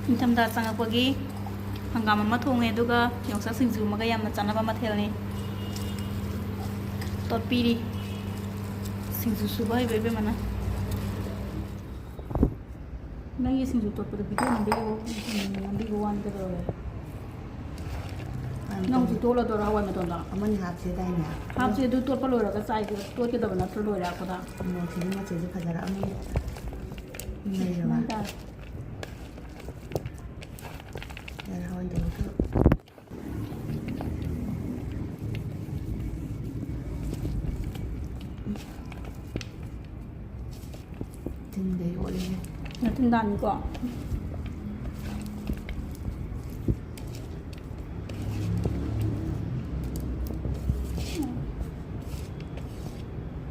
ꯅꯤꯡꯊꯝꯊꯥ ꯆꯪꯉꯛꯄꯒꯤ ꯍꯪꯒꯥꯝ ꯑꯃ ꯊꯣꯡꯉꯦ ꯑꯗꯨꯒ ꯌꯣꯡꯆꯥꯛ ꯁꯤꯡꯖꯨ ꯑꯃꯒ ꯌꯥꯝꯅ ꯆꯥꯅꯕ ꯃꯊꯦꯜꯅꯤ ꯇꯣꯠꯄꯤꯔꯤ ꯁꯤꯡꯖꯨ ꯁꯨꯕ ꯍꯩꯕ ꯏꯕꯦꯝꯃꯅ ꯅꯪꯒꯤ ꯁꯤꯡꯖꯨ ꯇꯣꯠꯄꯗ ꯚꯤꯗꯤꯑꯣ ꯅꯝꯕꯤꯕ ꯋꯥꯅꯤ ꯀꯩꯗꯧꯔꯦ ꯅꯪ ꯍꯧꯖꯤꯛ ꯇꯣꯠꯂꯗꯣꯏꯔꯥ ꯍꯋꯥꯏ ꯃꯇꯣꯟꯗ ꯑꯃꯅꯤ ꯍꯥꯞꯁꯦꯗꯥꯏꯅꯦ ꯍꯥꯞꯁꯦ ꯑꯗꯨ ꯇꯣꯠꯄ ꯂꯣꯏꯔꯒ ꯆꯥꯏꯒꯦ ꯇꯣꯠꯀꯗꯕ ꯅꯠꯇ꯭ꯔꯣ ꯂꯣꯏꯔꯛꯄꯗ ꯃꯣꯔꯣꯛꯁꯤꯒꯤ ꯃꯆꯨꯁꯦ ꯐꯖꯔꯛꯑꯃꯅꯤ ꯂꯩꯔꯕ ꯃꯩ ꯇꯥꯔꯦ ꯌꯥꯔꯦ ꯍꯋꯥꯏ ꯇꯧꯕꯁꯨ ꯇꯤꯟꯗꯩ ꯑꯣꯠꯂꯤꯅꯦ ꯅꯊꯤꯟ ꯇꯥꯅꯤꯀꯣ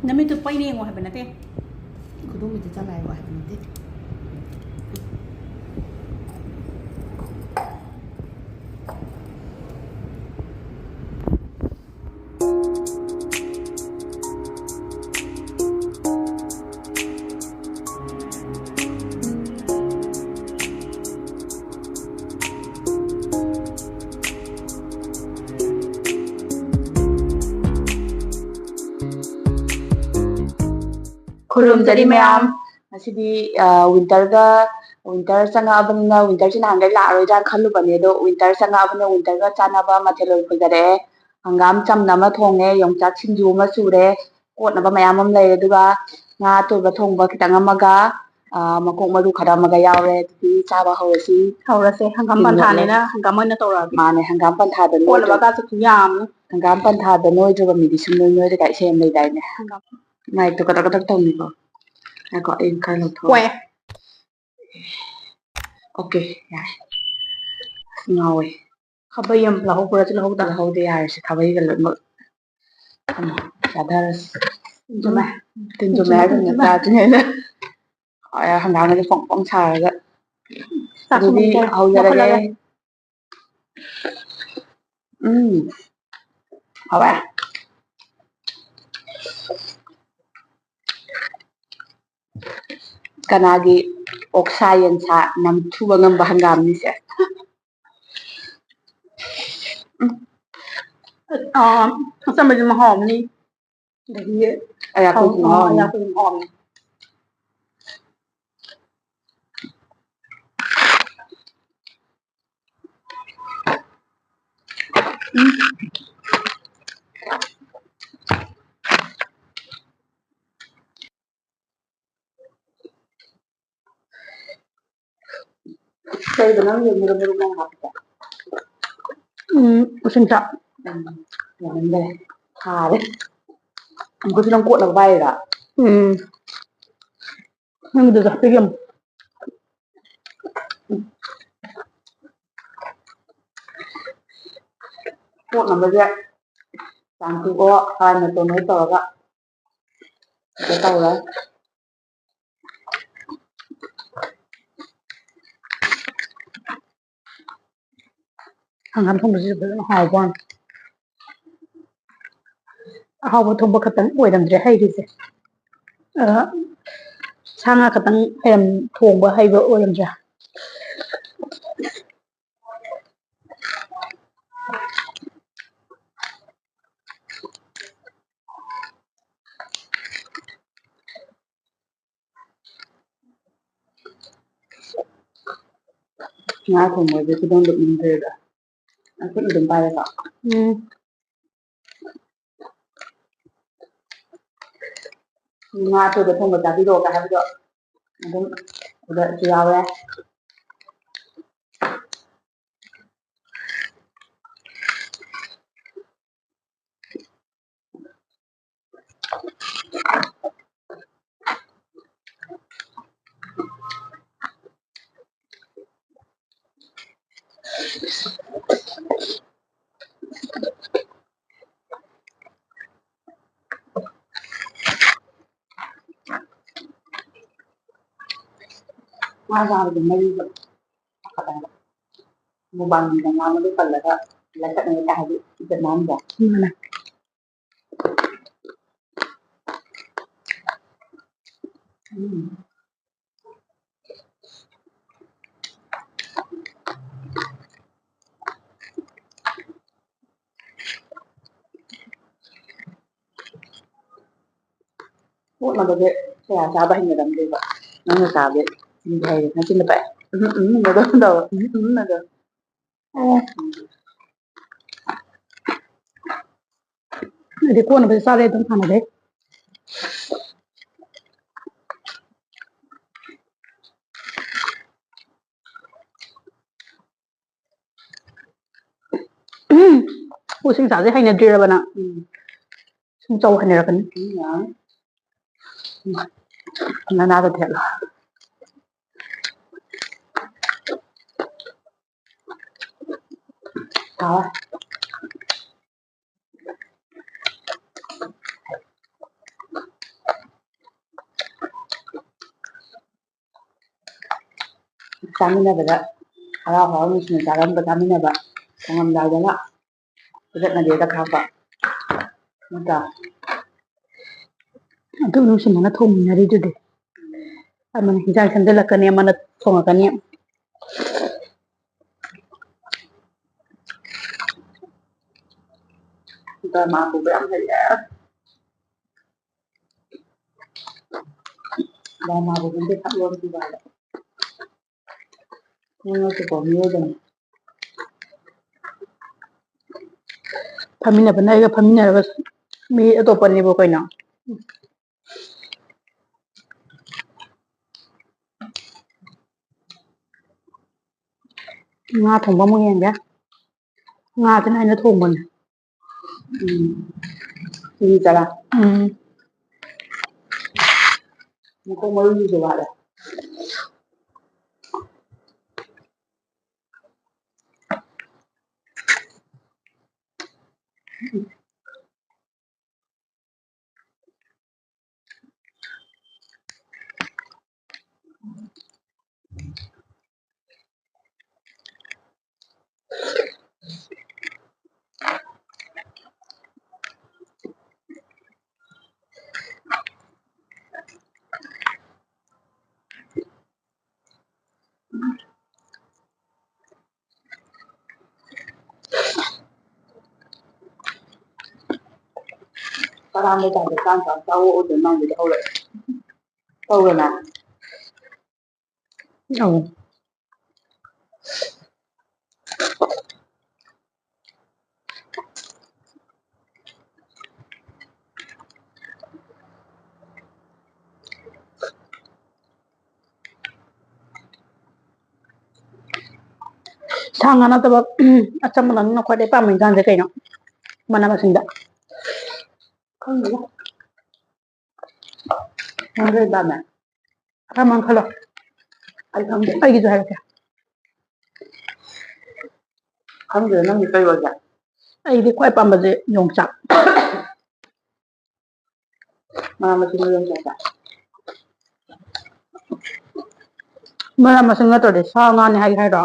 ꯅꯃꯤꯠꯇꯨ ꯄꯩꯅ ꯌꯦꯡꯉꯣ ꯍꯥꯏꯕ ꯅꯠꯇꯦ ꯈꯨꯗꯣꯝꯕꯤꯗ ꯆꯪꯉꯥꯏꯕ ꯍꯥꯏꯕ ꯅꯠꯇꯦ ꯈꯨꯔꯨꯝꯖꯔꯤ ꯃꯌꯥꯝ ꯉꯁꯤꯗꯤ ꯋꯤꯟꯇꯔ ꯆꯪꯉꯛꯑꯕꯅꯤꯅ ꯋꯤꯟꯇꯔꯁꯤ ꯅꯍꯥꯟꯒꯩ ꯂꯥꯛꯑꯔꯣꯏꯗ꯭ꯔꯥꯅ ꯈꯜꯂꯨꯕꯅꯦ ꯑꯗꯣ ꯋꯤꯟꯇꯔ ꯆꯪꯉꯛꯑꯕꯅꯤꯅ ꯋꯤꯟꯇꯔꯒ ꯆꯥꯟꯅꯕ ꯃꯊꯦꯜ ꯑꯣꯏꯅ ꯄꯨꯖꯔꯛꯑꯦ ꯍꯪꯒꯥꯝ ꯆꯝꯅ ꯑꯃ ꯊꯣꯡꯉꯦ ꯌꯣꯡꯆꯥꯛ ꯁꯤꯡꯖꯨ ꯑꯃ ꯁꯨꯔꯦ ꯀꯣꯠꯅꯕ ꯃꯌꯥꯝ ꯑꯃ ꯂꯩꯔꯦ ꯑꯗꯨꯒ ꯉꯥ ꯑꯇꯣꯏꯕ ꯊꯣꯡꯕ ꯈꯤꯇꯪ ꯑꯃꯒ ꯃꯀꯣꯛ ꯃꯔꯨ ꯈꯔ ꯑꯃꯒ ꯌꯥꯎꯔꯦ ꯑꯗꯨꯗꯤ ꯆꯥꯕ ꯍꯧꯔꯁꯤ ꯍꯧꯔꯁꯦ ꯍꯪꯒꯥꯝ ꯄꯟꯊꯥꯅꯤꯅ ꯍꯪꯒꯥꯝ ꯑꯣꯏꯅ ꯇꯧꯔꯛꯑꯒꯦ ꯃꯥꯅꯦ ꯍꯪꯒꯥꯝ ꯄꯟꯊꯥꯗ ꯀꯣꯠꯅꯕꯒꯁꯨ ꯈꯨꯌꯥꯝꯅ ꯍꯪꯒꯥꯝ ꯄꯟꯊꯥꯗ ꯅꯣꯏꯗ꯭ꯔꯕ ꯃꯤꯗꯤ ꯁꯨꯡꯅꯣꯏ ꯅꯣꯏꯔꯦꯒ ꯏꯁꯩ ꯑꯃ ꯂꯩꯗꯥꯏꯅꯦ ꯍꯪꯒꯥꯝ ꯃꯥꯏꯛꯇꯣ ꯀꯇꯛ ꯀꯇꯛ ꯇꯧꯅꯤꯀꯣ ꯉꯥꯏꯈꯣ ꯑꯩ ꯈꯔ ꯂꯧꯊꯣꯛꯑꯣ ꯀꯣꯛꯑꯦ ꯑꯣꯀꯦ ꯌꯥꯔꯦ ꯉꯥꯎꯋꯦ ꯈꯥꯕꯩ ꯑꯃ ꯂꯧꯍꯧꯕ꯭ꯔꯁꯨ ꯂꯧꯍꯧꯗ ꯂꯧꯍꯧꯗꯦ ꯌꯥꯔꯁꯤ ꯈꯥꯕꯩꯒ ꯂꯣꯏꯅꯃꯛ ꯆꯥꯊꯔꯁꯤ ꯆꯨꯝꯃꯦ ꯇꯤꯟ ꯆꯨꯝꯃꯦ ꯍꯥꯏꯒꯨꯝꯅ ꯆꯥꯗ꯭ꯔꯤꯉꯩꯗ ꯍꯪꯒꯥꯝꯒꯁꯦ ꯐꯣꯡ ꯐꯣꯡ ꯁꯥꯔꯒ ꯆꯥꯛꯁꯨ ꯑꯗꯨꯗꯤ ꯃꯨꯟꯈꯔꯦ ꯍꯧꯖꯔꯒꯦ ꯂꯧꯈꯠꯂꯒꯦ ꯍꯥꯎꯋꯦ ꯀꯅꯥꯒꯤ ꯑꯣꯛꯁꯥ ꯌꯦꯟꯁꯥ ꯅꯝꯊꯨꯕ ꯉꯝꯕ ꯍꯪꯒꯥꯝꯅꯤꯁꯦ ꯑꯆꯝꯕꯁꯨ ꯃꯍꯥꯎ ꯑꯃꯅꯤ ꯑꯗꯒꯤ ꯑꯌꯥꯛꯄꯁꯨ ꯃꯍꯥꯎ ꯑꯃꯅꯤ ꯑꯌꯥꯛꯄꯁꯨ ꯃꯍꯥꯎ ꯑꯃꯅꯤ ꯀꯩꯗ ꯅꯪ ꯃꯔꯨ ꯃꯔꯨ ꯅꯪ ꯍꯥꯞꯄꯤꯁꯦ ꯎꯁꯤꯡꯁꯥ ꯌꯥꯝꯃꯟꯈꯔꯦ ꯈꯥꯔꯦ ꯑꯃꯨꯛꯀꯁꯨ ꯅꯪ ꯀꯣꯠꯅꯕ ꯄꯥꯏꯔꯤꯔꯥ ꯅꯪꯒꯤꯗꯨꯁꯨ ꯍꯥꯞꯄꯤꯒꯦ ꯀꯣꯠꯅꯕꯁꯦ ꯆꯥꯝꯊꯣꯛꯑꯣ ꯍꯋꯥꯏ ꯃꯇꯣꯟ ꯍꯦꯛ ꯇꯧꯔꯒ ꯇꯧꯔꯦ ꯍꯪꯒꯥꯝ ꯊꯣꯡꯕꯁꯤꯁꯨ ꯐꯖꯅ ꯍꯥꯎꯕ ꯋꯥꯅꯤ ꯑꯍꯥꯎꯕ ꯊꯣꯡꯕ ꯈꯛꯇꯪ ꯑꯣꯏꯔꯝꯗ꯭ꯔꯦ ꯍꯩꯔꯤꯁꯦ ꯁꯥ ꯉꯥ ꯈꯛꯇꯪ ꯊꯣꯡꯕ ꯍꯩꯕ ꯑꯣꯏꯔꯝꯗ꯭ꯔꯦ ꯉꯥ ꯊꯣꯡꯕꯁꯦ ꯈꯨꯗꯣꯡ ꯂꯨꯞꯅꯤꯡꯗ꯭ꯔꯦꯗ ꯈꯨꯠꯅ ꯑꯗꯨꯝ ꯄꯥꯏꯔꯦꯀꯣ ꯉꯥ ꯑꯇꯣꯏꯕ ꯊꯣꯡꯕ ꯆꯥꯕꯤꯔꯛꯑꯣꯒ ꯍꯥꯏꯕꯗꯣ ꯑꯗꯨꯝ ꯑꯗꯨꯗꯁꯨ ꯌꯥꯎꯔꯦ ꯉꯥ ꯆꯥꯕꯁꯦ ꯃꯔꯤꯒ ꯄꯥꯈꯠꯂꯦꯕ ꯃꯨꯛꯕꯥꯡꯒꯤꯗ ꯉꯥ ꯃꯔꯨ ꯄꯜꯂꯒ ꯂꯩꯈꯠꯅꯩ ꯀꯥꯏ ꯍꯥꯏꯗꯤ ꯏꯖꯠ ꯃꯥꯡꯗ꯭ꯔꯣ ꯃꯗꯨꯗꯤ ꯀꯌꯥ ꯆꯥꯕ ꯍꯩꯅꯔꯝꯗꯦꯕ ꯅꯪꯅ ꯆꯥꯕꯗꯤ ꯆꯤꯟꯗꯤ ꯍꯩꯔꯦ ꯅꯆꯤꯟꯗ ꯄꯛꯑꯦ ꯃꯗꯣ ꯇꯧꯕ ꯃꯗꯣ ꯑꯣ ꯑꯗꯨꯗꯤ ꯀꯣꯟꯅꯕꯗꯤ ꯆꯥꯔꯦ ꯑꯗꯨꯝ ꯍꯥꯟꯅꯗꯩ ꯎꯁꯤꯡꯁꯥꯁꯦ ꯍꯩꯅꯗ꯭ꯔꯤꯔꯕ ꯅꯪ ꯁꯨꯝ ꯆꯧ ꯍꯩꯅꯔꯛꯀꯅꯤ ꯅꯅꯥꯗꯣ ꯊꯦꯠꯂꯣ ꯍꯥꯎꯋꯦ ꯆꯥꯃꯤꯟꯅꯕꯗ ꯍꯔꯥꯎ ꯍꯔꯥꯎ ꯅꯨꯡꯁꯤꯅ ꯆꯥꯔꯝꯕ ꯆꯥꯃꯤꯟꯅꯕ ꯊꯣꯡꯉꯝꯗꯥꯏꯗꯅ ꯐꯨꯗꯠꯅꯒꯦꯗ ꯈꯥꯛꯄ ꯅꯠꯇ꯭ꯔꯥ ꯑꯗꯨ ꯅꯨꯡꯁꯤꯅꯅ ꯊꯣꯡꯃꯤꯟꯅꯔꯤꯗꯨꯗꯤ ꯑꯃꯅ ꯍꯤꯟꯖꯥꯡ ꯁꯦꯝꯖꯤꯜꯂꯛꯀꯅꯤ ꯑꯃꯅ ꯊꯣꯡꯉꯛꯀꯅꯤ ꯗ꯭ꯔꯃꯥ ꯄꯨꯕ ꯌꯥꯝ ꯍꯩꯌꯦ ꯗ꯭ꯔꯃꯥ ꯄꯨꯕꯁꯦ ꯁꯛꯂꯣꯟ ꯄꯨꯕ ꯍꯥꯏꯕ ꯅꯪꯅꯁꯨꯀꯣ ꯃꯤꯑꯣꯏꯕꯅꯤ ꯐꯝꯃꯤꯟꯅꯕꯅ ꯑꯩꯒ ꯐꯝꯃꯤꯟꯅꯔꯒ ꯃꯤ ꯑꯇꯣꯞꯄꯅꯦꯕ ꯀꯩꯅꯣ ꯉꯥ ꯊꯣꯡꯕ ꯑꯃꯨꯛ ꯌꯦꯡꯒꯦ ꯉꯥꯁꯤꯅ ꯑꯩꯅ ꯊꯣꯡꯕꯅꯦ ꯀꯤꯂꯤ ꯆꯅꯥ ꯃꯈꯣꯡ ꯃꯔꯨꯁꯤꯁꯨ ꯋꯥꯠꯂꯦ ꯀꯔꯥꯝ ꯂꯩꯀꯥꯏꯗ ꯆꯥꯎꯑꯣ ꯃꯥꯡꯕꯗ ꯍꯧꯔꯛꯑꯦ ꯇꯧꯔꯅ ꯑꯧ ꯁꯥ ꯉꯥ ꯅꯠꯇꯕ ꯑꯆꯝꯕ ꯅꯪꯅ ꯈ꯭ꯋꯥꯏꯗꯩ ꯄꯥꯝꯕ ꯏꯟꯁꯥꯡꯁꯦ ꯀꯩꯅꯣ ꯃꯅꯥ ꯃꯁꯤꯡꯗ ꯈꯪꯗꯦꯗ ꯅꯪ ꯀꯩ ꯄꯥꯝꯃꯦ ꯑꯃ ꯈꯜꯂꯣ ꯑꯩ ꯈꯪꯗꯦ ꯑꯩꯒꯤꯁꯨ ꯍꯥꯏꯔꯛꯀꯦ ꯈꯪꯗꯦꯗ ꯅꯪꯗꯤ ꯀꯩ ꯑꯣꯏꯒꯦ ꯑꯩꯗꯤ ꯈ꯭ꯋꯥꯏ ꯄꯥꯝꯕꯁꯦ ꯌꯣꯡꯆꯥꯛ ꯃꯅꯥ ꯃꯁꯤꯡ ꯌꯣꯡꯆꯥꯛꯁꯦ ꯃꯅꯥ ꯃꯁꯤꯡ ꯅꯠꯇ꯭ꯔꯗꯤ ꯁꯥ ꯉꯥꯅꯤ ꯍꯥꯏꯔꯣ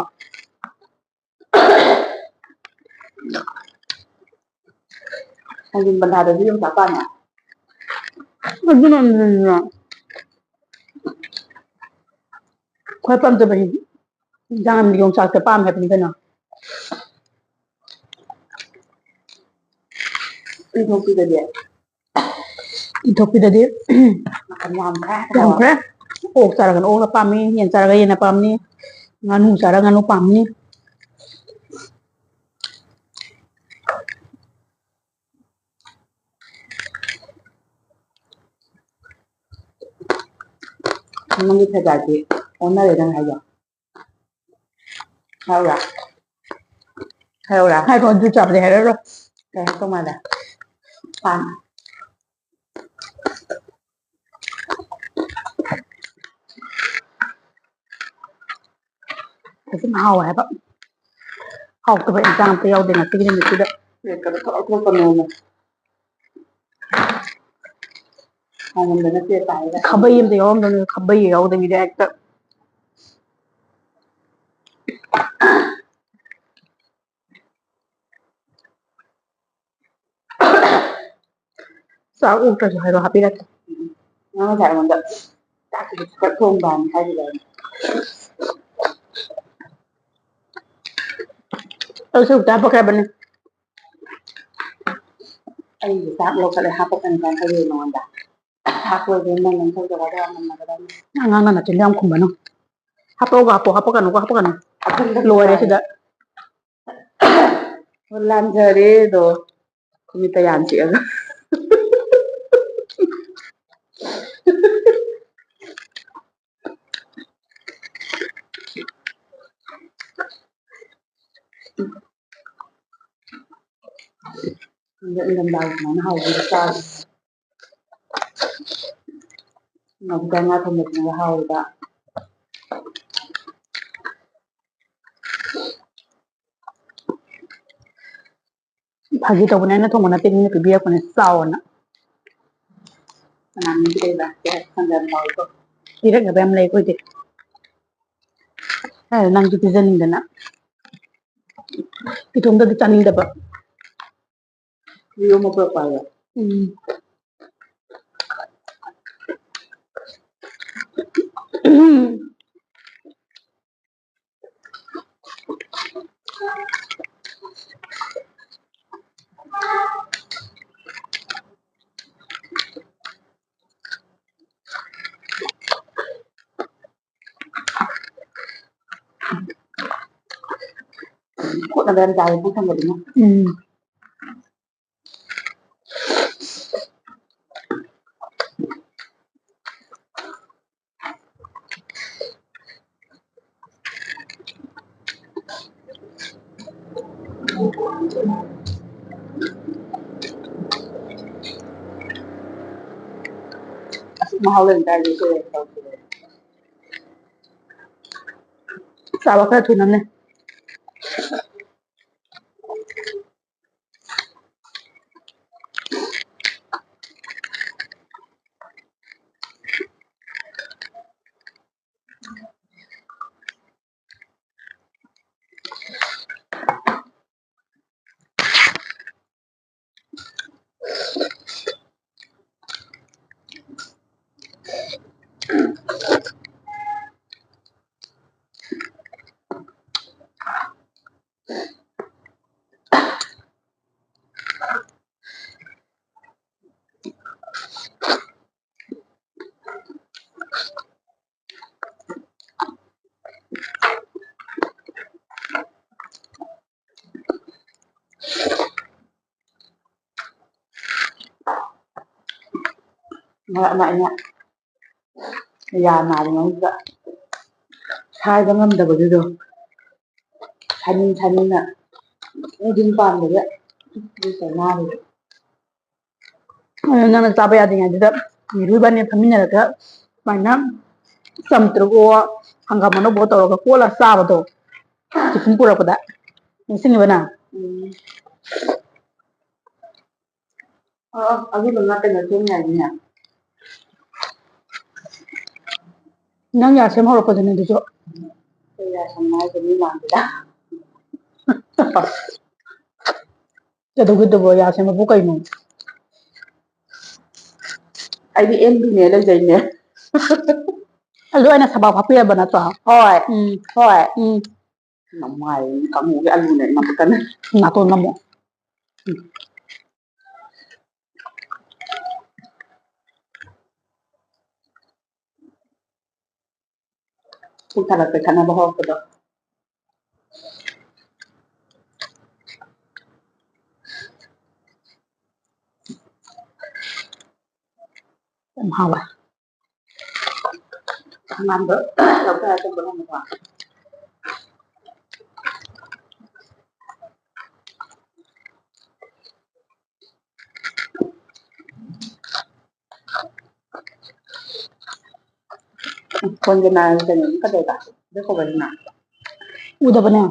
ꯊꯥꯡꯖꯤꯡ ꯄꯟꯊꯥꯗꯗꯤ ꯌꯣꯡꯆꯥꯛ ꯄꯥꯟꯅꯦ ꯑꯗꯨꯅꯅꯤꯗꯅ ꯈ꯭ꯋꯥꯏ ꯄꯥꯝꯖꯕ ꯏꯟꯖꯥꯡ ꯌꯣꯡꯆꯥꯛꯁꯦ ꯄꯥꯝꯃꯦ ꯍꯥꯏꯕꯅꯤ ꯀꯩꯅꯣ ꯏꯟꯊꯣꯛꯄꯤꯗꯗꯤ ꯏꯟꯊꯣꯛꯄꯤꯗꯗꯤ ꯃꯈꯟ ꯌꯥꯝꯈ꯭ꯔꯦ ꯌꯥꯝꯈ꯭ꯔꯦ ꯑꯣꯛ ꯆꯥꯔꯒꯅ ꯑꯣꯛꯅ ꯄꯥꯝꯃꯤ ꯌꯦꯟ ꯆꯥꯔꯒ ꯌꯦꯟꯅ ꯄꯥꯝꯅꯤ ꯉꯥꯅꯨ ꯆꯥꯔꯒ ꯉꯥꯅꯨ ꯄꯥꯝꯅꯤ ꯅꯪꯒꯤ ꯐꯦꯚꯔꯥꯏꯠꯇꯤ ꯑꯣꯟꯅꯔꯦ ꯅꯪ ꯍꯥꯏꯗꯣ ꯍꯥꯏꯔꯨꯔꯥ ꯍꯥꯏꯔꯨꯔꯥ ꯍꯥꯏꯔꯣ ꯑꯗꯨ ꯆꯥꯕꯗꯤ ꯍꯥꯏꯔꯛꯑꯔꯣꯏ ꯀꯩ ꯍꯥꯏꯔꯛꯇꯧ ꯃꯥꯜꯂꯦ ꯄꯥꯟ ꯐꯖꯅ ꯍꯥꯎꯋꯦ ꯍꯥꯏꯕ ꯍꯥꯎꯇꯕ ꯏꯟꯁꯥꯡ ꯑꯝꯇ ꯌꯥꯎꯗꯦ ꯉꯁꯤꯒꯤ ꯅꯨꯃꯤꯠꯁꯤꯗ ꯄ꯭ꯂꯦꯠꯀꯗꯣ ꯊꯣꯛ ꯊꯣꯛꯀꯅꯣꯃꯦ ꯍꯥꯎꯃꯟꯗꯅ ꯄ꯭ꯂꯦꯠ ꯇꯥꯏꯌꯦꯒ ꯈꯥꯕꯩ ꯑꯝꯇ ꯌꯥꯎꯔꯝꯗꯕꯅꯤ ꯈꯥꯕꯩꯒ ꯌꯥꯎꯗꯕꯤꯗ ꯍꯦꯛꯇ ꯆꯥꯛ ꯑꯣꯛꯇ꯭ꯔꯁꯨ ꯍꯥꯏꯔꯣ ꯍꯥꯞꯄꯤꯔꯛꯀꯦ ꯅꯪ ꯉꯁꯥꯏ ꯑꯩꯉꯣꯟꯗ ꯆꯥꯛꯁꯤꯗꯤ ꯈꯔ ꯊꯣꯡꯕꯅ ꯍꯥꯏꯈꯤꯗꯥꯏꯅꯦ ꯑꯗꯨꯁꯨ ꯍꯥꯞꯄꯛꯈ꯭ꯔꯕꯅꯤ ꯑꯩꯁꯦ ꯆꯥꯛ ꯂꯧꯈꯠꯂꯦ ꯍꯥꯄꯛꯀꯅꯤ ꯀꯥꯏꯅ ꯈꯜꯂꯨꯔꯦ ꯅꯉꯣꯟꯗ ꯊꯥꯛꯄꯣꯏꯗꯣꯏ ꯅꯪ ꯊꯧꯖꯔꯒ ꯅꯝꯃꯒꯗ ꯑꯉꯥꯡꯅ ꯆꯤꯟ ꯌꯥꯝ ꯈꯨꯝꯕꯅꯣ ꯍꯥꯞꯄꯒ ꯍꯥꯞꯄꯒꯅꯨ ꯂꯣꯏꯔꯦ ꯁꯤꯗ ꯂꯥꯟꯖꯔꯦꯗꯣ ꯈꯨꯃꯤꯠꯇ ꯌꯥꯝ ꯆꯤꯛꯑꯒ ꯏꯪꯊꯝꯊꯥꯒꯤ ꯁꯨꯃꯥꯏꯅ ꯍꯥꯎꯕꯗꯤ ꯆꯥꯗꯦ ꯉꯥ ꯊꯣꯡꯕꯁꯤꯅ ꯍꯥꯎꯋꯤꯕ ꯐꯥꯒꯤ ꯇꯧꯕꯅꯦ ꯑꯩꯅ ꯊꯣꯡꯕ ꯅꯠꯇꯦ ꯃꯤꯅ ꯄꯤꯕꯤꯔꯛꯄꯅꯦ ꯆꯥꯎꯑꯣꯅ ꯀꯅꯥꯅ ꯄꯤꯔꯛꯏꯕ ꯌꯥꯝ ꯍꯥꯎꯋꯤꯀꯣ ꯄꯤꯔꯛꯅꯕ ꯌꯥꯝ ꯂꯩ ꯑꯩꯈꯣꯏꯗꯤ ꯅꯪꯁꯨ ꯄꯤꯖꯅꯤꯡꯗꯅ ꯏꯇꯣꯝꯇꯗꯤ ꯆꯥꯅꯤꯡꯗꯕ ꯌꯣꯝꯃ ꯄꯨꯔꯛꯄ ꯍꯥꯏꯕ ꯀꯣꯠꯅꯕ ꯌꯥꯝ ꯆꯥꯏꯌꯦ ꯄꯨꯛ ꯊꯟꯕꯅꯤꯅ ꯃꯍꯥꯎ ꯂꯩ ꯇꯥꯔꯗꯤ ꯆꯥꯕ ꯈꯔ ꯊꯨꯅꯝꯅꯦ ꯃꯔꯛ ꯑꯃ ꯑꯩꯅ ꯌꯥ ꯅꯥꯔꯤꯉꯩꯁꯤꯗ ꯁꯥꯏꯕ ꯉꯝꯗꯕꯒꯤꯗꯣ ꯁꯥꯏꯅꯤꯡꯅ ꯅꯨꯡꯊꯤꯟ ꯄꯥꯟꯕꯗ ꯅꯥꯔꯤꯕ ꯅꯪꯅ ꯆꯥꯕ ꯌꯥꯗ꯭ꯔꯤꯉꯩꯗꯨꯗ ꯃꯤꯔꯨ ꯏꯕꯥꯅꯤ ꯐꯝꯃꯤꯟꯅꯔꯒ ꯁꯨꯃꯥꯏꯅ ꯆꯝꯇ꯭ꯔꯨꯛꯑꯣ ꯍꯪꯒꯥꯝ ꯑꯅꯧꯕꯑꯣ ꯇꯧꯔꯒ ꯀꯣꯠꯂ ꯆꯥꯕꯗꯣ ꯇꯤꯐꯤꯟ ꯄꯨꯔꯛꯄꯗ ꯅꯤꯡꯁꯤꯡꯉꯤꯕ ꯅꯪ ꯑꯗꯨꯗꯨꯅ ꯀꯩꯅꯣ ꯊꯦꯡꯉꯥꯏꯅꯤꯅꯦ ꯅꯪ ꯌꯥ ꯁꯦꯝ ꯍꯧꯔꯛꯄꯗꯅꯦ ꯑꯗꯨꯁꯨ ꯑꯩ ꯌꯥ ꯁꯦꯝꯕ ꯍꯥꯏꯁꯦ ꯃꯤ ꯃꯥꯡꯗꯦꯗ ꯀꯩꯗꯧꯒꯤꯗꯣꯏꯕ ꯌꯥ ꯁꯦꯝꯕꯕꯨ ꯀꯩꯅꯣ ꯑꯩꯗꯤ ꯑꯦꯝꯕꯤꯅꯦ ꯂꯩꯖꯩꯅꯦ ꯑꯗꯨ ꯑꯩꯅ ꯁꯕꯥꯛ ꯐꯥꯛꯄꯤꯔꯕ ꯅꯠꯇ꯭ꯔꯣ ꯍꯣꯏ ꯍꯣꯏ ꯎꯝ ꯅꯃꯥꯏ ꯀꯥꯡꯉꯧꯒꯤ ꯑꯂꯨꯅꯦ ꯅꯝꯃꯛꯀꯅꯤ ꯅꯥꯇꯣꯟ ꯅꯝꯃꯣ ꯄꯨꯛ ꯊꯜꯂꯛꯄꯩ ꯈꯠꯅꯕ ꯍꯧꯔꯛꯄꯗꯣ ꯌꯥꯝ ꯍꯥꯎꯋꯦ ꯍꯪꯒꯥꯝꯗꯣ ꯂꯧꯊꯔ ꯆꯨꯞꯄ ꯉꯝꯃꯨꯀꯣ ꯐꯣꯟꯁꯦ ꯃꯥ ꯀꯩꯅꯣ ꯀꯩꯗꯧꯕ ꯀꯣꯕꯔꯁꯤꯅ ꯎꯗꯕꯅꯦ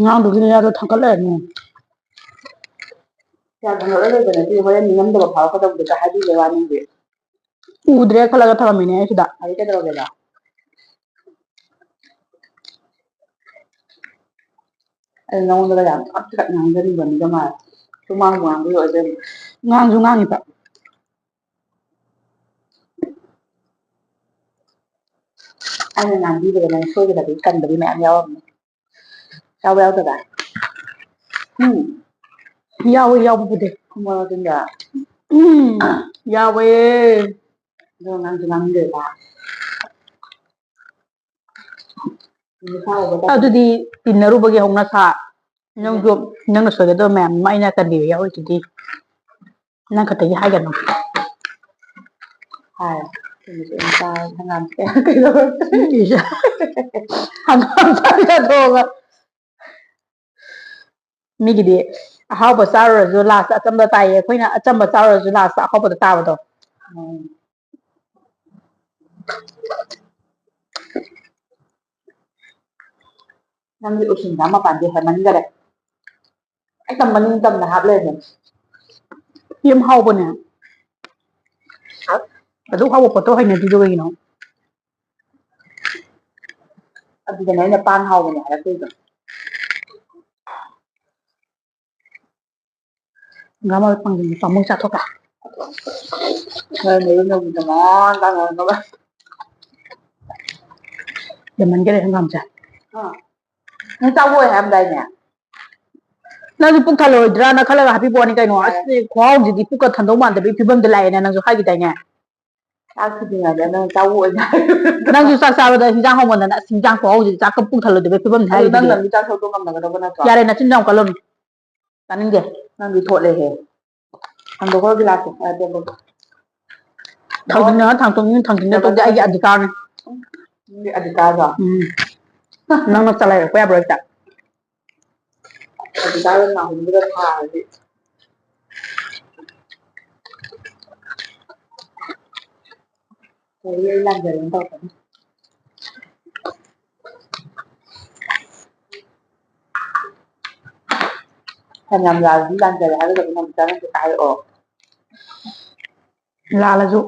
ꯉꯥꯡꯗꯨꯒꯤꯅꯦ ꯌꯥꯗꯣ ꯊꯥꯡꯀꯠ ꯂꯩꯔꯝꯃꯦ ꯌꯥ ꯊꯥꯡꯒꯠꯂ ꯂꯩꯕ ꯅꯠꯇꯦ ꯍꯣꯔꯦꯟ ꯅꯤꯡꯉꯝꯗꯕ ꯐꯥꯎꯔꯛꯀꯗꯕꯗꯨꯗ ꯍꯥꯏꯕꯤꯕꯩ ꯋꯥꯅꯤ ꯎꯗ꯭ꯔꯦ ꯈꯜꯂꯒ ꯊꯝꯃꯝꯃꯤꯅꯦ ꯑꯩ ꯁꯤꯗ ꯑꯗꯩ ꯀꯩꯗꯧꯔꯒꯦꯕ ꯑꯩ ꯅꯉꯣꯟꯗꯒ ꯌꯥꯝ ꯇꯥꯞ ꯉꯥꯡꯖꯅꯤꯡꯕ ꯃꯤꯒ ꯃꯥꯜꯂꯦ ꯁꯨꯃꯥꯡꯕꯨ ꯉꯥꯡꯕꯒꯤ ꯑꯣꯏꯗꯣꯏꯅꯤ ꯉꯥꯡꯁꯨ ꯉꯥꯡꯉꯤꯕ ꯑꯩꯅ ꯉꯥꯡꯕꯤꯕꯗ ꯅꯪ ꯁꯣꯏꯒꯗꯕꯒꯤ ꯀꯟꯕꯗꯤ ꯃꯌꯥꯝ ꯌꯥꯎꯔꯝꯅꯤ ꯌꯥꯎꯕ꯭ꯔꯥ ꯌꯥꯎꯗꯕ꯭ꯔꯥ ꯌꯥꯎꯋꯤ ꯌꯥꯎꯕꯕꯨꯗꯤ ꯈꯨꯝꯃꯣ ꯑꯗꯨꯝ ꯌꯥꯎꯋꯦ ꯑꯗꯣ ꯅꯪꯁꯨ ꯅꯪꯗꯦꯕ ꯑꯗꯨꯗꯤ ꯇꯤꯟꯅꯔꯨꯕꯒꯤ ꯍꯧꯅ ꯁꯥ ꯅꯪꯁꯨ ꯅꯪꯅ ꯁꯣꯏꯒꯗꯕ ꯃꯌꯥꯝ ꯑꯃ ꯑꯩꯅ ꯀꯟꯕꯤꯕ ꯌꯥꯎꯔꯤꯗꯨꯗꯤ ꯅꯪ ꯈꯛꯇꯒꯤ ꯍꯥꯏꯒꯅꯨ ꯍꯥꯏ ꯀꯩꯗꯧꯔꯒꯦ ꯍꯪꯒꯥꯝ ꯊꯣꯡꯉꯒ ꯃꯤꯒꯤꯗꯤ ꯑꯍꯥꯎꯕ ꯆꯥꯔꯨꯔꯁꯨ ꯂꯥꯁꯇ ꯑꯆꯝꯕ ꯇꯥꯏꯌꯦ ꯑꯩꯈꯣꯏꯅ ꯑꯆꯝꯕ ꯆꯥꯔꯨꯔꯁꯨ ꯂꯥꯁꯇ ꯑꯍꯥꯎꯕꯗ ꯇꯥꯕꯗꯣ ꯅꯪꯒꯤ ꯎꯁꯤꯟꯗ ꯃꯄꯥꯟꯗꯤ ꯍꯦꯟꯃꯟꯈꯔꯦ ꯍꯦꯛꯇ ꯃꯅꯤꯡ ꯇꯝꯅ ꯍꯥꯞ ꯂꯩꯔꯝꯃꯦ ꯌꯥꯝ ꯍꯥꯎꯕꯅꯦ ꯑꯗꯨꯛ ꯍꯥꯎꯕ ꯄꯣꯠꯇꯣ ꯍꯩꯅꯗ꯭ꯔꯤꯗꯣ ꯀꯩꯒꯤꯅꯣ ꯑꯗꯨꯗꯅꯦ ꯑꯩꯅ ꯄꯥꯟ ꯍꯥꯎꯕꯅꯦ ꯍꯥꯏꯔꯛꯇꯣꯏꯗꯣ ꯍꯪꯒꯥꯝ ꯐꯪꯖꯤꯟꯁꯦ ꯄꯥꯝꯃꯨꯏ ꯆꯥꯊꯣꯛꯈ꯭ꯔꯦ ꯌꯥꯝꯃꯟꯈꯔꯦ ꯍꯪꯒꯥꯝꯁꯦ ꯅꯪ ꯆꯥꯎꯕꯣꯏ ꯍꯥꯏꯔꯝꯗꯥꯏꯅꯦ ꯅꯪꯁꯨ ꯄꯨꯛ ꯊꯜꯂꯣꯏꯗ꯭ꯔꯥꯅ ꯈꯜꯂꯒ ꯍꯥꯞꯄꯤꯕ ꯋꯥꯅꯤ ꯀꯩꯅꯣ ꯑꯁ ꯈꯨꯍꯥꯎꯁꯤꯗꯤ ꯄꯨꯛꯀ ꯊꯟꯗꯧ ꯃꯥꯟꯗꯕꯒꯤ ꯐꯤꯕꯝꯗ ꯂꯥꯛꯑꯦꯅ ꯅꯪꯁꯨ ꯍꯥꯏꯈꯤꯗꯥꯏꯅꯦ ꯆꯥꯛ ꯊꯤꯗꯤꯉꯩꯗ ꯅꯪ ꯆꯥꯎꯕ ꯑꯣꯏꯅ ꯅꯪꯁꯨ ꯆꯥꯛ ꯆꯥꯕꯗ ꯍꯤꯟꯖꯥꯡ ꯍꯥꯎꯃꯟꯗꯅ ꯑꯁ ꯍꯤꯟꯖꯥꯡ ꯈꯨꯍꯥꯎꯁꯤꯗꯤ ꯆꯥꯛꯀ ꯄꯨꯛ ꯊꯜꯂꯣꯏꯗꯕꯩ ꯐꯤꯕꯝꯅꯤ ꯑꯗꯨ ꯅꯪ ꯍꯥꯏꯔꯤꯗꯨꯗꯤ ꯂꯝꯕꯤ ꯆꯥꯛ ꯁꯧꯗꯣ ꯉꯝꯅꯒꯗꯧꯕ ꯅꯠꯇ꯭ꯔꯣ ꯌꯥꯔꯦ ꯅꯆꯤꯟ ꯌꯥꯝ ꯀꯜꯂꯨꯅꯨ ꯇꯥꯅꯤꯡꯗꯦ ꯅꯪꯗꯤ ꯊꯣꯠꯂꯦꯍꯦ ꯍꯟꯗꯣꯛꯈ꯭ꯔꯣ ꯒꯤꯂꯥꯁꯇꯣ ꯊꯥꯡꯖꯤꯡꯅ ꯇꯧꯗꯦ ꯑꯩꯒꯤ ꯑꯙꯤꯀꯥꯔꯅꯤ ꯅꯪꯒꯤ ꯑꯙꯤꯀꯥꯔꯗꯣ ꯅꯪꯅ ꯆꯂꯥꯏꯔꯛꯄ ꯌꯥꯕ꯭ꯔꯣ ꯍꯦꯛꯇ ꯑꯙꯤꯀꯥꯔꯗꯣ ꯅꯥꯍꯨꯝꯗꯨꯗ ꯊꯥꯔꯗꯤ ꯑꯩ ꯂꯥꯟꯖꯔꯦꯅ ꯇꯧꯔꯛꯀꯅꯤ ꯐꯅꯌꯥꯝ ꯂꯥꯜꯂꯁꯨ ꯂꯥꯟꯖꯔꯦ ꯍꯥꯏꯒꯗꯕꯅꯤ ꯅꯪ ꯍꯥꯏꯔꯛꯑꯣ ꯂꯥꯜꯂꯁꯨ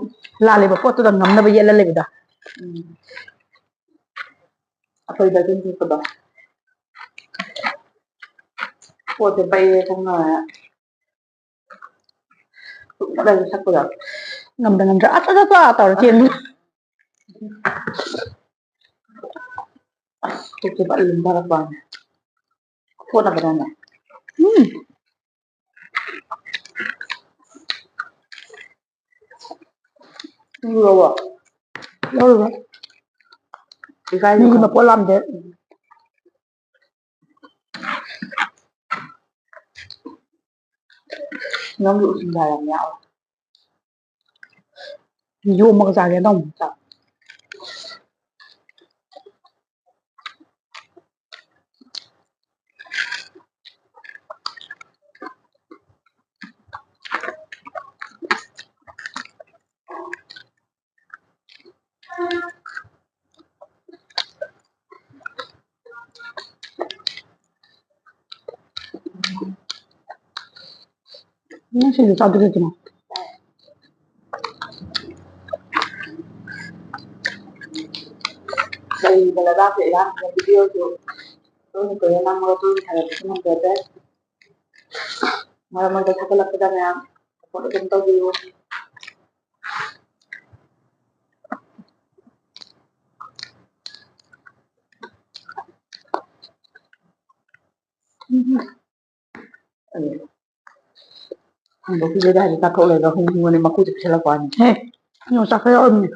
ꯂꯥꯜꯂꯤꯕ ꯄꯣꯠꯇꯨꯗ ꯉꯝꯅꯕ ꯌꯦꯠꯂ ꯂꯩꯕꯗꯣ ꯑꯩꯈꯣꯏꯗ ꯑꯗꯨꯝ ꯆꯤꯛꯄꯗꯣ ꯄꯣꯠꯁꯦ ꯄꯩꯔꯦ ꯈꯪꯉꯒ ꯁꯨꯛꯅꯇꯁꯨ ꯁꯛꯄꯗꯣ ꯉꯝꯗ ꯉꯝꯗ꯭ꯔꯥ ꯇꯧꯔ ꯆꯦꯟꯕꯗꯣ ꯑꯁ ꯄꯨꯛꯁꯦ ꯐꯖꯅ ꯂꯨꯝꯊꯔꯛꯄ ꯋꯥꯅꯦ ꯊꯣꯠꯅꯕꯅꯅꯦ ꯂꯧꯔꯨꯔꯕꯣ ꯂꯧꯔꯨꯔꯣ ꯏꯀꯥꯏꯁꯨ ꯃꯤꯒꯤ ꯈꯪꯉꯦ ꯃꯄꯣꯠ ꯂꯥꯝꯗꯦ ꯅꯪꯒꯤ ꯎꯁꯤꯡꯁꯥ ꯌꯥꯝ ꯌꯥꯎꯋꯦ ꯌꯣꯝꯃꯒ ꯆꯥꯒꯦ ꯇꯧꯅꯤ ꯁꯤꯡꯖꯨ ꯆꯥꯗꯣꯔꯤꯁꯤꯅ ꯂꯩꯔꯤꯕ ꯂꯩꯕꯥꯛꯁꯦ ꯏꯔꯥꯡꯁꯤꯅ ꯚꯤꯗꯤꯑꯣꯁꯨ ꯇꯣꯏꯅ ꯇꯣꯏꯅ ꯅꯝꯃꯒ ꯇꯣꯏꯅ ꯊꯥꯒꯠꯄꯁꯨ ꯉꯝꯖꯗ꯭ꯔꯦ ꯃꯔꯛ ꯃꯔꯛꯇ ꯊꯥꯒꯠꯂꯛꯄꯗ ꯃꯌꯥꯝ ꯁꯞꯄꯣꯔꯠ ꯑꯗꯨꯝ ꯇꯧꯕꯤꯌꯨ ꯍꯟꯗꯣꯛꯈꯤꯕꯗ ꯍꯧꯖꯤꯛ ꯆꯥꯊꯣꯛ ꯂꯩꯔꯒ ꯍꯨꯝꯉꯨꯅꯤ ꯃꯀꯨꯁꯦ ꯄꯤꯁꯜꯂꯛꯄ ꯋꯥꯅꯤ ꯌꯣꯡꯆꯥꯛ ꯈꯔ ꯌꯥꯎꯔꯝꯃꯦ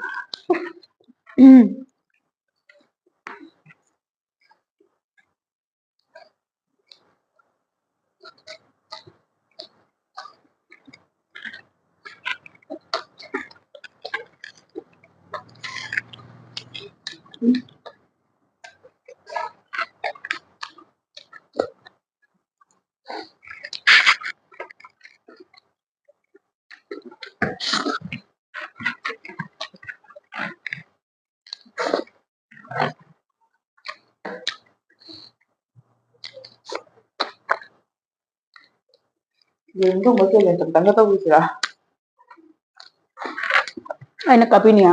ꯌꯦꯔꯨꯝ ꯊꯣꯡꯕ ꯆꯦꯂꯦꯟꯖ ꯑꯝꯇꯪꯒ ꯇꯧꯈꯤꯁꯤꯔꯥ ꯑꯩꯅ ꯀꯥꯞꯄꯤꯅꯤ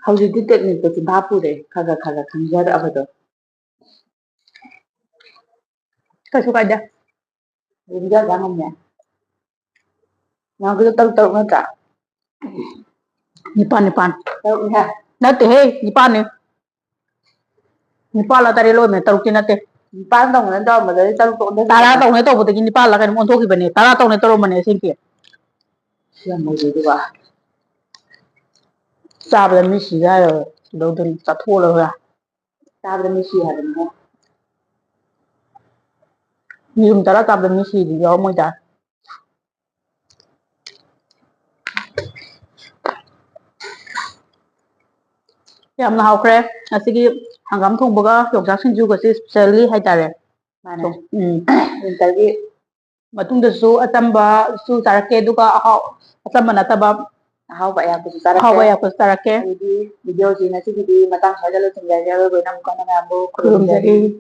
ꯍꯧꯖꯤꯛꯇꯤ ꯇꯦꯛꯅꯤꯛꯇꯣ ꯆꯤꯟꯐꯥ ꯄꯨꯔꯦ ꯈꯔ ꯈꯪꯖꯔꯛꯑꯕꯗꯣ ꯀꯩꯁꯨ ꯀꯥꯏꯗꯦ ꯌꯦꯔꯨꯝ ꯀꯌꯥ ꯆꯥ ꯉꯝꯅꯤ ꯅꯍꯥꯟꯈꯩꯗꯣ ꯇꯔꯨꯛ ꯅꯠꯇ꯭ꯔꯥ ꯅꯤꯄꯥꯟ ꯇꯔꯨꯛꯅꯤꯍꯦ ꯅꯠꯇꯦꯍꯦ ꯅꯤꯄꯥꯟꯅꯤ ꯅꯤꯄꯥꯜꯂ ꯇꯔꯦꯠꯂ ꯑꯣꯏꯕꯅꯦ ꯇꯔꯨꯛꯇꯤ ꯅꯠꯇꯦ ꯅꯤꯄꯥꯟ ꯇꯧꯅ ꯇꯧꯔꯝꯕꯗꯗꯤ ꯇꯔꯨꯛ ꯇꯧꯅ ꯇꯔꯥ ꯇꯧꯅꯦ ꯇꯧꯕꯗꯒꯤ ꯅꯤꯄꯥꯜꯂ ꯀꯩꯅꯣꯝ ꯑꯣꯟꯊꯣꯛꯈꯤꯕꯅꯦ ꯇꯔꯥ ꯇꯧꯅꯦ ꯇꯧꯔꯝꯕꯅꯦ ꯑꯁꯦꯡꯀꯤ ꯁꯤꯌꯥꯝꯃꯣꯏꯗꯨꯒ ꯆꯥꯕꯗ ꯃꯤ ꯁꯤꯒꯦ ꯍꯥꯏꯔꯣ ꯀꯩꯗꯧꯗꯣꯏꯅꯣ ꯆꯥꯊꯣꯛꯑꯒ ꯆꯥꯕꯗ ꯃꯤ ꯁꯤ ꯍꯥꯏꯕꯅꯤꯍꯦ ꯌꯦꯔꯨꯝ 10 ꯆꯥꯕꯗ ꯃꯤ ꯁꯤꯗꯤ ꯌꯥꯎꯔꯝꯃꯣꯏꯗ ꯌꯥꯝꯅ ꯍꯥꯎꯈ꯭ꯔꯦ ꯉꯁꯤꯒꯤ ꯍꯪꯒꯥꯝ ꯊꯣꯡꯕꯒ ꯌꯣꯡꯆꯥꯛ ꯁꯤꯡꯖꯨꯒꯁꯦ ꯏꯁꯄꯤꯁꯦꯜꯂꯤ ꯍꯥꯏꯇꯥꯔꯦ ꯃꯥꯅꯦ ꯎꯝ ꯋꯤꯟꯇꯔꯒꯤ ꯃꯇꯨꯡꯗꯁꯨ ꯑꯆꯝꯕꯁꯨ ꯆꯥꯔꯛꯀꯦ ꯑꯗꯨꯒ ꯑꯆꯝꯕ ꯅꯠꯇꯕ ꯑꯍꯥꯎꯕ ꯑꯌꯥꯛꯄꯁꯨ ꯆꯥꯔꯛꯀꯦ ꯑꯍꯥꯎꯕ ꯑꯌꯥꯛꯄꯁꯨ ꯆꯥꯔꯛꯀꯦ ꯑꯗꯨꯗꯤ ꯚꯤꯗꯤꯑꯣꯁꯤ ꯉꯁꯤꯒꯤꯗꯤ ꯃꯇꯥꯡ ꯁ꯭ꯋꯥꯏꯗ ꯂꯣꯏꯁꯤꯟꯖꯔꯒꯦ ꯑꯔꯣꯏꯕ ꯑꯃꯨꯛꯀ ꯃꯌꯥꯝꯕꯨ ꯈꯨꯔꯨꯝꯖꯔꯤ ꯈꯨꯔꯨꯝꯖꯔꯤ